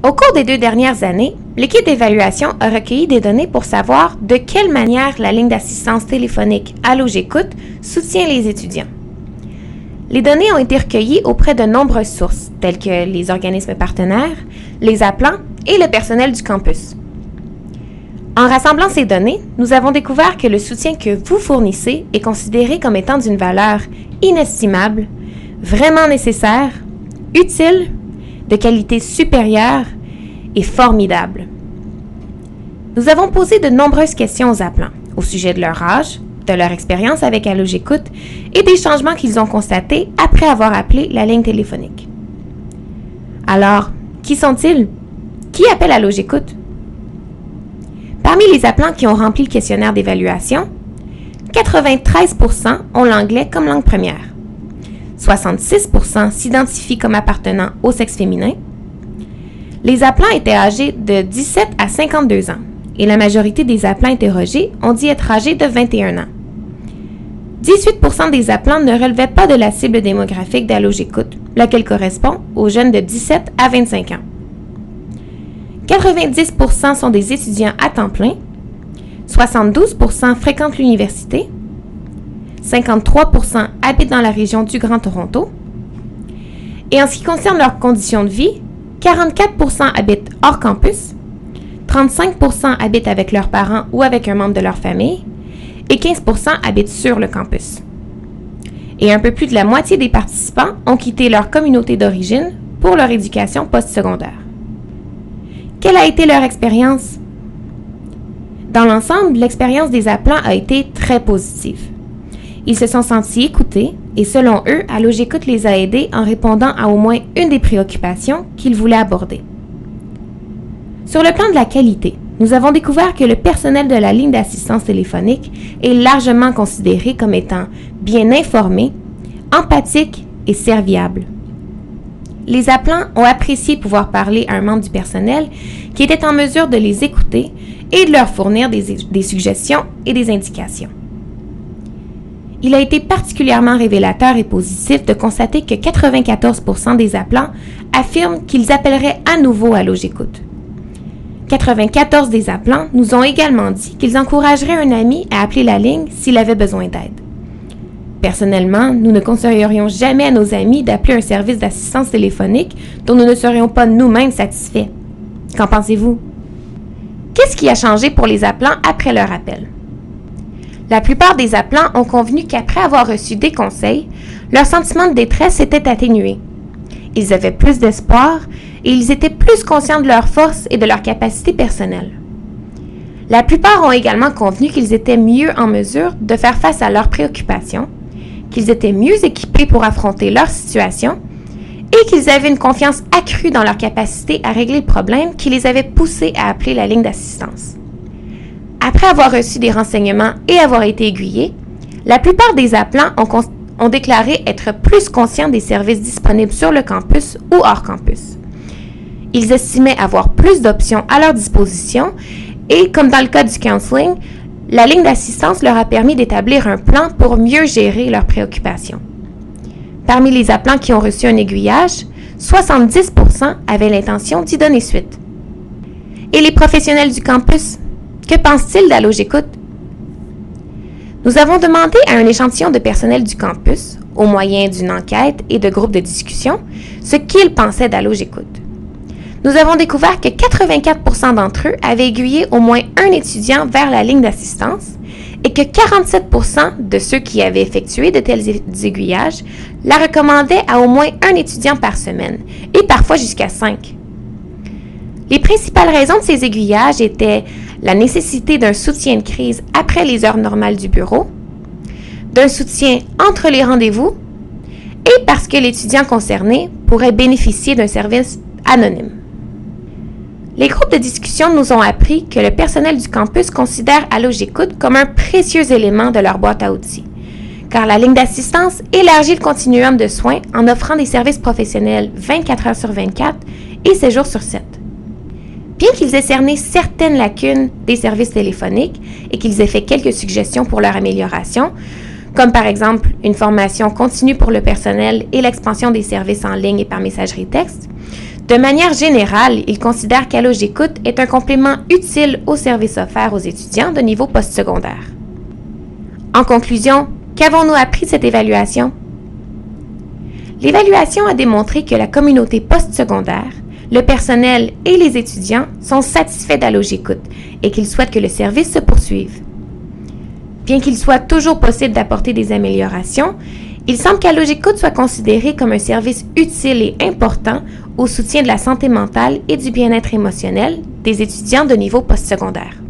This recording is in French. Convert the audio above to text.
Au cours des 2 dernières années, l'équipe d'évaluation a recueilli des données pour savoir de quelle manière la ligne d'assistance téléphonique Allô j'écoute soutient les étudiants. Les données ont été recueillies auprès de nombreuses sources, telles que les organismes partenaires, les appelants et le personnel du campus. En rassemblant ces données, nous avons découvert que le soutien que vous fournissez est considéré comme étant d'une valeur inestimable, vraiment nécessaire, utile, de qualité supérieure et formidable. Nous avons posé de nombreuses questions aux appelants au sujet de leur âge, de leur expérience avec Allô j'écoute et des changements qu'ils ont constatés après avoir appelé la ligne téléphonique. Alors, qui sont-ils? Qui appelle Allô j'écoute? Parmi les appelants qui ont rempli le questionnaire d'évaluation, 93% ont l'anglais comme langue première. 66% s'identifient comme appartenant au sexe féminin. Les appelants étaient âgés de 17 à 52 ans et la majorité des appelants interrogés ont dit être âgés de 21 ans. 18% des appelants ne relevaient pas de la cible démographique d'Allô j'écoute, laquelle correspond aux jeunes de 17 à 25 ans. 90% sont des étudiants à temps plein, 72% fréquentent l'université, 53% habitent dans la région du Grand Toronto, et en ce qui concerne leurs conditions de vie, 44% habitent hors campus, 35% habitent avec leurs parents ou avec un membre de leur famille, et 15% habitent sur le campus. Et un peu plus de la moitié des participants ont quitté leur communauté d'origine pour leur éducation postsecondaire. Quelle a été leur expérience? Dans l'ensemble, l'expérience des appelants a été très positive. Ils se sont sentis écoutés et selon eux, Allô j'écoute les a aidés en répondant à au moins une des préoccupations qu'ils voulaient aborder. Sur le plan de la qualité, nous avons découvert que le personnel de la ligne d'assistance téléphonique est largement considéré comme étant bien informé, empathique et serviable. Les appelants ont apprécié pouvoir parler à un membre du personnel qui était en mesure de les écouter et de leur fournir des suggestions et des indications. Il a été particulièrement révélateur et positif de constater que 94% des appelants affirment qu'ils appelleraient à nouveau Allô j'écoute. 94 des appelants nous ont également dit qu'ils encourageraient un ami à appeler la ligne s'il avait besoin d'aide. Personnellement, nous ne conseillerions jamais à nos amis d'appeler un service d'assistance téléphonique dont nous ne serions pas nous-mêmes satisfaits. Qu'en pensez-vous? Qu'est-ce qui a changé pour les appelants après leur appel? La plupart des appelants ont convenu qu'après avoir reçu des conseils, leur sentiment de détresse s'était atténué. Ils avaient plus d'espoir et ils étaient plus conscients de leurs forces et de leurs capacités personnelles. La plupart ont également convenu qu'ils étaient mieux en mesure de faire face à leurs préoccupations, qu'ils étaient mieux équipés pour affronter leur situation et qu'ils avaient une confiance accrue dans leur capacité à régler le problème qui les avait poussés à appeler la ligne d'assistance. Après avoir reçu des renseignements et avoir été aiguillés, la plupart des appelants ont déclaré être plus conscients des services disponibles sur le campus ou hors campus. Ils estimaient avoir plus d'options à leur disposition et, comme dans le cas du counseling, la ligne d'assistance leur a permis d'établir un plan pour mieux gérer leurs préoccupations. Parmi les appelants qui ont reçu un aiguillage, 70% avaient l'intention d'y donner suite. Et les professionnels du campus, que pensent-ils d'Allô j'écoute? Nous avons demandé à un échantillon de personnel du campus, au moyen d'une enquête et de groupes de discussion, ce qu'ils pensaient d'Allô j'écoute. Nous avons découvert que 84% d'entre eux avaient aiguillé au moins un étudiant vers la ligne d'assistance et que 47% de ceux qui avaient effectué de tels aiguillages la recommandaient à au moins un étudiant par semaine et parfois jusqu'à 5. Les principales raisons de ces aiguillages étaient la nécessité d'un soutien de crise après les heures normales du bureau, d'un soutien entre les rendez-vous et parce que l'étudiant concerné pourrait bénéficier d'un service anonyme. Les groupes de discussion nous ont appris que le personnel du campus considère Allô j'écoute comme un précieux élément de leur boîte à outils, car la ligne d'assistance élargit le continuum de soins en offrant des services professionnels 24 heures sur 24 et 7 jours sur 7. Bien qu'ils aient cerné certaines lacunes des services téléphoniques et qu'ils aient fait quelques suggestions pour leur amélioration, comme par exemple une formation continue pour le personnel et l'expansion des services en ligne et par messagerie texte. De manière générale, il considère qu'Allogécoute est un complément utile aux services offerts aux étudiants de niveau postsecondaire. En conclusion, qu'avons-nous appris de cette évaluation? L'évaluation a démontré que la communauté postsecondaire, le personnel et les étudiants sont satisfaits d'Allogécoute et qu'ils souhaitent que le service se poursuive. Bien qu'il soit toujours possible d'apporter des améliorations, il semble qu'Allogécoute soit considéré comme un service utile et important au soutien de la santé mentale et du bien-être émotionnel des étudiants de niveau postsecondaire.